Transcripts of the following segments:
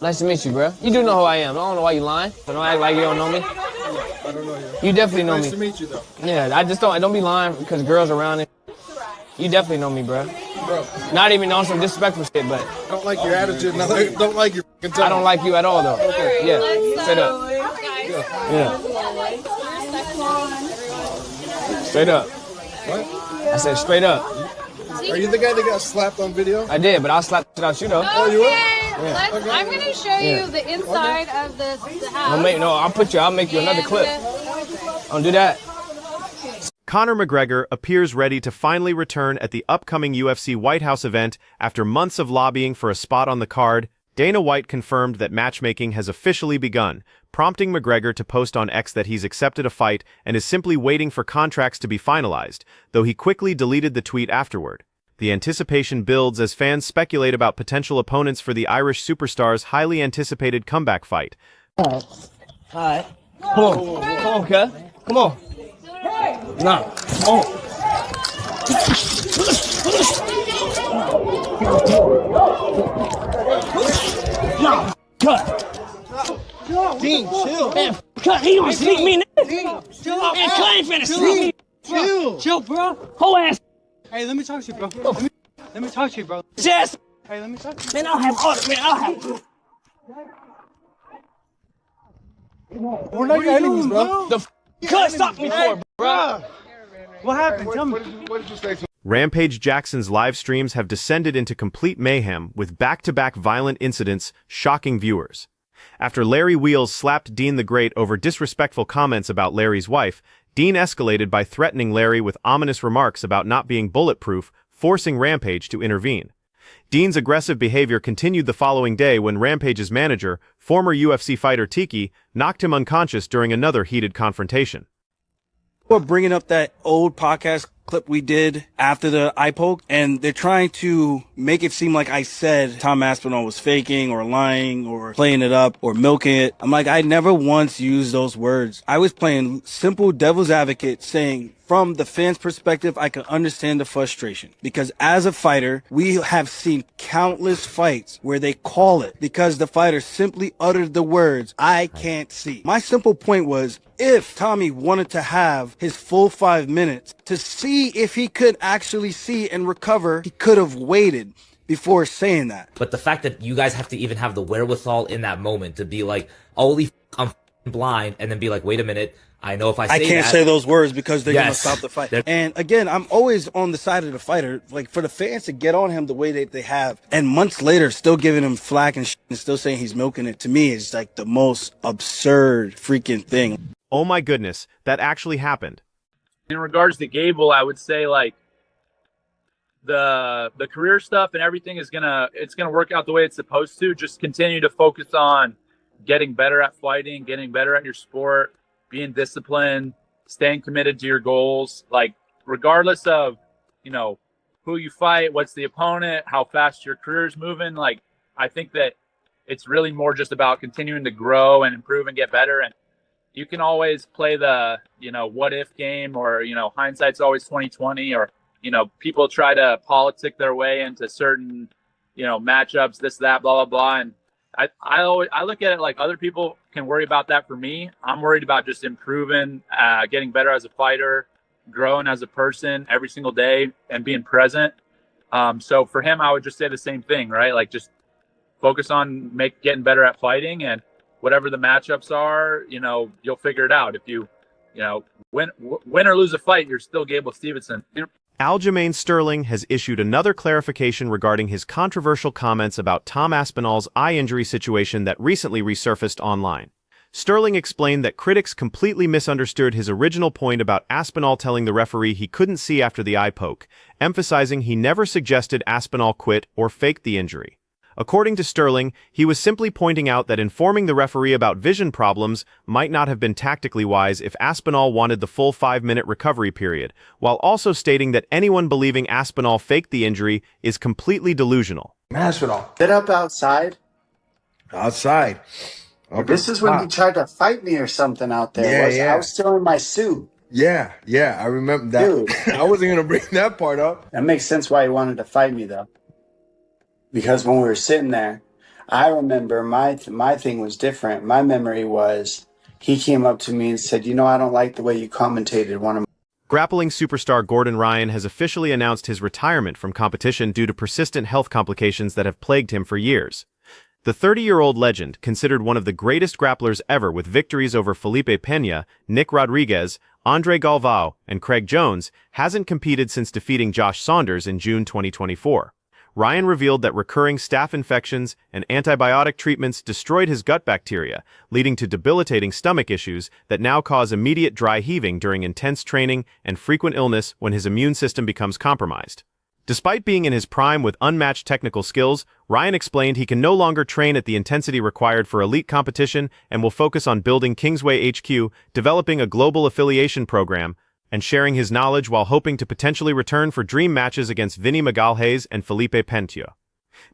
Nice to meet you, bro. You do know who I am. I don't know why you lying. So don't act like you don't know me. I don't know you. You definitely know me. Nice to meet you, though. Yeah, I just don't be lying because girls around it. You definitely know me, bro. Bro. Not even on some disrespectful shit, but. Don't like your attitude. Don't like your fucking tone. I don't like you at all, though. Okay. Yeah, straight up. Yeah. Straight up. What? I said straight up. Are you the guy that got slapped on video? I did, but I'll slap shit out you, though. Oh, you were? Yeah. Okay. I'm going to show you the inside of the house. I'll make you another clip. Don't do that. Conor McGregor appears ready to finally return at the upcoming UFC White House event after months of lobbying for a spot on the card. Dana White confirmed that matchmaking has officially begun, prompting McGregor to post on X that he's accepted a fight and is simply waiting for contracts to be finalized, though he quickly deleted the tweet afterward. The anticipation builds as fans speculate about potential opponents for the Irish superstar's highly anticipated comeback fight. All right. Come on, cuz. Come on. Nah. Come on. Nah. Cut. Dean, chill. Man, cut. He gonna sneak me, nigga. Dean, chill out. Man, cut ain't finna sneak me. Chill, bro. Whole ass. Hey, let me talk to you, bro. Let me talk to you, bro. Yes. Hey, let me talk to you. Man, I'll have all the, man, I'll have. We're not your enemies, bro. The cut stop me for, bro. What happened? Tell me. What did you say to him? Rampage Jackson's live streams have descended into complete mayhem, with back-to-back violent incidents shocking viewers. After Larry Wheels slapped Dean the Great over disrespectful comments about Larry's wife, Dean escalated by threatening Larry with ominous remarks about not being bulletproof, forcing Rampage to intervene. Dean's aggressive behavior continued the following day when Rampage's manager, former UFC fighter Tiki, knocked him unconscious during another heated confrontation. We're bringing up that old podcast clip we did after the eye poke, and they're trying to make it seem like I said Tom Aspinall was faking or lying or playing it up or milking it. I'm like, I never once used those words. I was playing simple devil's advocate, saying from the fans' perspective, I can understand the frustration, because as a fighter, we have seen countless fights where they call it because the fighter simply uttered the words, I can't see. My simple point was, if Tommy wanted to have his full 5 minutes to see if he could actually see and recover, he could have waited before saying that. But the fact that you guys have to even have the wherewithal in that moment to be like, holy I'm blind, and then be like, wait a minute, I know if I can't say those words because they're going to Yes. stop the fight. And again, I'm always on the side of the fighter. Like, for the fans to get on him the way that they have, and months later still giving him flack and and still saying he's milking it, to me is like the most absurd freaking thing. Oh my goodness, that actually happened. In regards to Gable, I would say like the career stuff and everything it's gonna work out the way it's supposed to. Just continue to focus on getting better at fighting, getting better at your sport, being disciplined, staying committed to your goals. Like, regardless of, you know, who you fight, what's the opponent, how fast your career's moving. Like, I think that it's really more just about continuing to grow and improve and get better. And you can always play the, you know, what if game, or, you know, hindsight's always 20/20, or, you know, people try to politic their way into certain, you know, matchups, this, that, blah, blah, blah. And I look at it like other people can worry about that. For me, I'm worried about just improving, getting better as a fighter, growing as a person every single day, and being present. So for him, I would just say the same thing, right? Like, just focus on getting better at fighting, and whatever the matchups are, you know, you'll figure it out. If you know, win or lose a fight, you're still Gable Stevenson. Aljamain Sterling has issued another clarification regarding his controversial comments about Tom Aspinall's eye injury situation that recently resurfaced online. Sterling explained that critics completely misunderstood his original point about Aspinall telling the referee he couldn't see after the eye poke, emphasizing he never suggested Aspinall quit or faked the injury. According to Sterling, he was simply pointing out that informing the referee about vision problems might not have been tactically wise if Aspinall wanted the full 5-minute recovery period, while also stating that anyone believing Aspinall faked the injury is completely delusional. Aspinall. Get up outside. Outside. Okay. This is when you tried to fight me or something out there. I was still in my suit. Yeah, I remember that. Dude. I wasn't going to bring that part up. That makes sense why he wanted to fight me, though. Because when we were sitting there, I remember my thing was different. My memory was he came up to me and said, "You know, I don't like the way you commentated one of." Grappling superstar Gordon Ryan has officially announced his retirement from competition due to persistent health complications that have plagued him for years. The 30-year-old legend, considered one of the greatest grapplers ever with victories over Felipe Peña, Nick Rodriguez, Andre Galvao, and Craig Jones, hasn't competed since defeating Josh Saunders in June 2024. Ryan revealed that recurring staph infections and antibiotic treatments destroyed his gut bacteria, leading to debilitating stomach issues that now cause immediate dry heaving during intense training and frequent illness when his immune system becomes compromised. Despite being in his prime with unmatched technical skills, Ryan explained he can no longer train at the intensity required for elite competition and will focus on building Kingsway HQ, developing a global affiliation program, and sharing his knowledge while hoping to potentially return for dream matches against Vinny Magalhaes and Felipe Peña.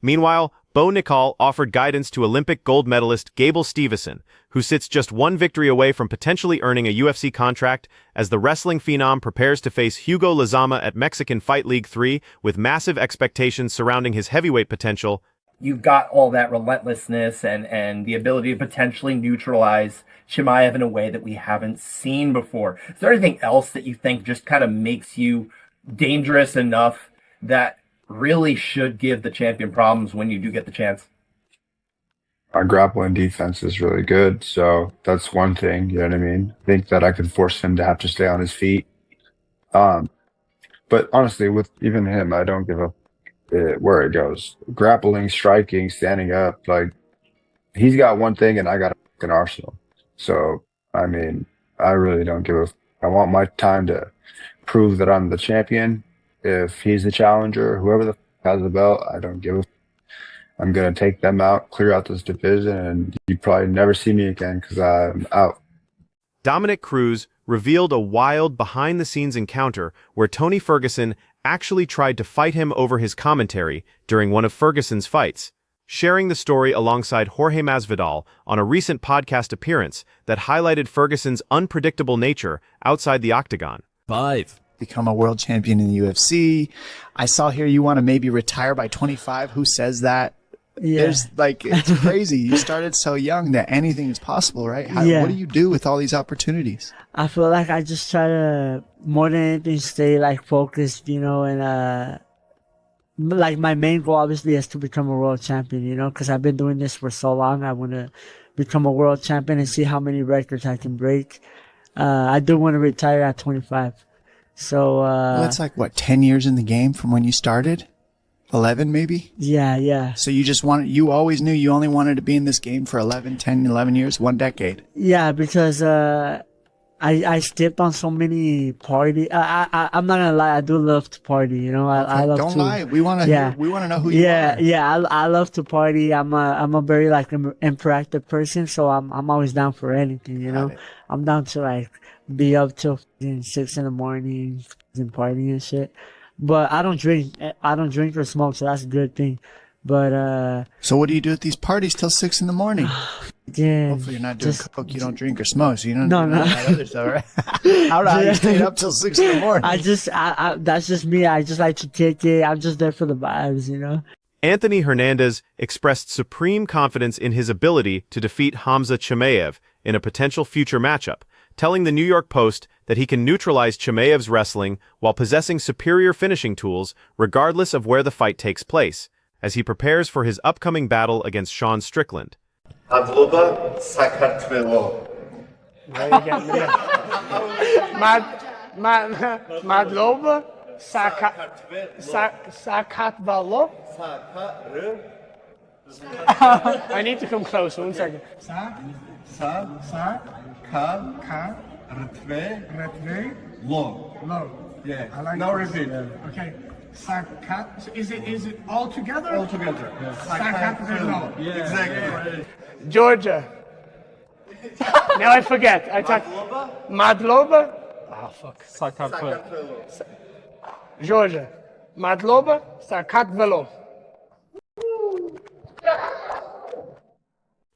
Meanwhile, Bo Nickal offered guidance to Olympic gold medalist Gable Steveson, who sits just one victory away from potentially earning a UFC contract as the wrestling phenom prepares to face Hugo Lozama at Mexican Fight League 3 with massive expectations surrounding his heavyweight potential. You've got all that relentlessness and the ability to potentially neutralize Chimaev in a way that we haven't seen before. Is there anything else that you think just kind of makes you dangerous enough that really should give the champion problems when you do get the chance? Our grappling defense is really good, so that's one thing, you know what I mean? I think that I could force him to have to stay on his feet. But honestly, with even him, I don't give a where it goes. Grappling, striking, standing up, like, he's got one thing and I got an arsenal. So, I mean, I really don't give a I want my time to prove that I'm the champion. If he's the challenger, whoever the has the belt, I don't give a I'm going to take them out, clear out this division, and you probably never see me again because I'm out. Dominic Cruz revealed a wild behind-the-scenes encounter where Tony Ferguson actually tried to fight him over his commentary during one of Ferguson's fights, sharing the story alongside Jorge Masvidal on a recent podcast appearance that highlighted Ferguson's unpredictable nature outside the octagon. 5. Become a world champion in the UFC. I saw here you want to maybe retire by 25. Who says that? Yeah. There's like, it's crazy. You started so young that anything is possible, right? What do you do with all these opportunities? I feel like I just try to, more than anything, stay like focused, you know, and like my main goal obviously is to become a world champion, you know, because I've been doing this for so long. I want to become a world champion and see how many records I can break. I do want to retire at 25. So, well, that's like what, 10 years in the game from when you started? 11 maybe? Yeah. So you always knew you only wanted to be in this game for 11 years, 1 decade. Yeah, because, I stepped on so many party. I'm not gonna lie, I do love to party, you know, I love Don't to. lie. We want to know who you are. Yeah, I love to party. I'm a very like interactive person, so I'm always down for anything, you know. I'm down to like be up till 6 in the morning and party and shit. But I don't drink or smoke, so that's a good thing. But so what do you do at these parties till 6 in the morning? Yeah. Hopefully you're not doing coke, you don't drink or smoke, so you don't No. do that other stuff, right? How do you stay up till 6 in the morning? I that's just me. I just like to kick it. I'm just there for the vibes, you know. Anthony Hernandez expressed supreme confidence in his ability to defeat Hamza Chimaev in a potential future matchup, telling the New York Post that he can neutralize Chimaev's wrestling while possessing superior finishing tools regardless of where the fight takes place, as he prepares for his upcoming battle against Sean Strickland. Madloba Sakartvelo. Madloba Sakatvalo. I need to come closer. 1 second. Lo. Yeah. I like No this. repeat. Okay. Sakat. So is it all together? All together. Sakatvelo. Yeah. Exactly. Georgia. Now I forget. Madloba. Oh fuck. Sakatvelo. Georgia. Madloba Sakatvelo.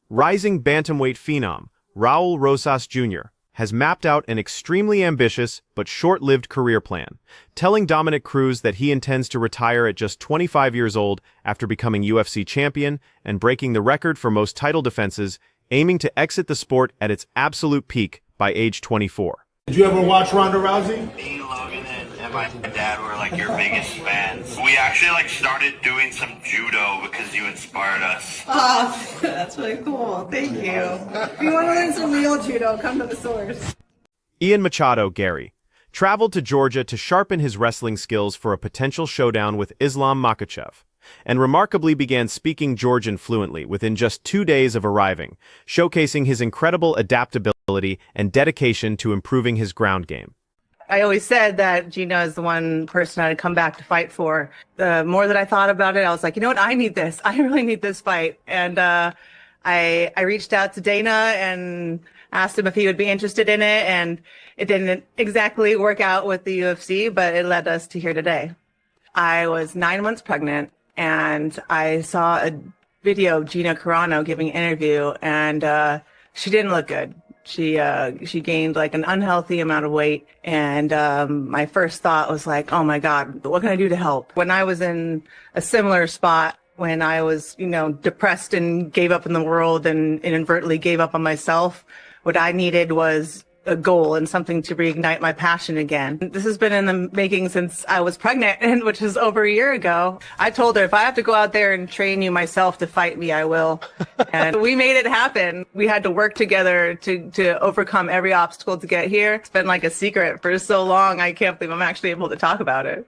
Rising bantamweight phenom Raul Rosas Jr. has mapped out an extremely ambitious but short-lived career plan, telling Dominic Cruz that he intends to retire at just 25 years old after becoming UFC champion and breaking the record for most title defenses, aiming to exit the sport at its absolute peak by age 24. Did you ever watch Ronda Rousey? Me, Logan, and my dad were like your biggest fans. We actually like started doing some judo because you inspired us. Oh, that's really cool. Thank you. If you want to learn some real judo, come to the source. Ian Machado, Gary, traveled to Georgia to sharpen his wrestling skills for a potential showdown with Islam Makhachev, and remarkably began speaking Georgian fluently within just 2 days of arriving, showcasing his incredible adaptability and dedication to improving his ground game. I always said that Gina is the one person I'd come back to fight for. The more that I thought about it, I was like, you know what? I need this. I really need this fight. And I reached out to Dana and asked him if he would be interested in it. And it didn't exactly work out with the UFC, but it led us to here today. I was 9 months pregnant, and I saw a video of Gina Carano giving an interview, and she didn't look good. She gained like an unhealthy amount of weight, and my first thought was like, oh my God, what can I do to help? When I was in a similar spot, when I was, depressed and gave up in the world and inadvertently gave up on myself, what I needed was a goal and something to reignite my passion again. This has been in the making since I was pregnant, which is over a year ago. I told her, if I have to go out there and train you myself to fight me, I will. And we made it happen. We had to work together to overcome every obstacle to get here. It's been like a secret for so long. I can't believe I'm actually able to talk about it.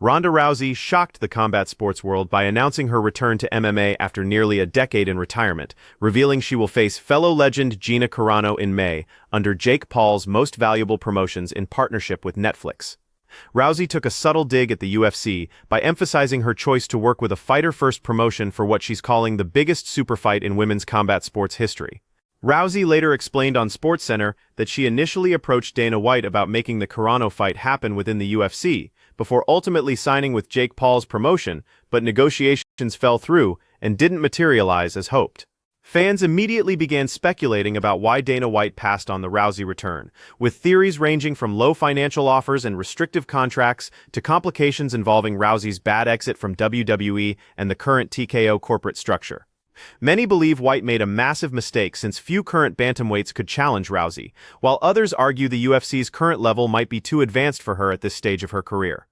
Ronda Rousey shocked the combat sports world by announcing her return to MMA after nearly a decade in retirement, revealing she will face fellow legend Gina Carano in May under Jake Paul's Most Valuable Promotions in partnership with Netflix. Rousey took a subtle dig at the UFC by emphasizing her choice to work with a fighter-first promotion for what she's calling the biggest super fight in women's combat sports history. Rousey later explained on SportsCenter that she initially approached Dana White about making the Carano fight happen within the UFC, before ultimately signing with Jake Paul's promotion, but negotiations fell through and didn't materialize as hoped. Fans immediately began speculating about why Dana White passed on the Rousey return, with theories ranging from low financial offers and restrictive contracts to complications involving Rousey's bad exit from WWE and the current TKO corporate structure. Many believe White made a massive mistake since few current bantamweights could challenge Rousey, while others argue the UFC's current level might be too advanced for her at this stage of her career.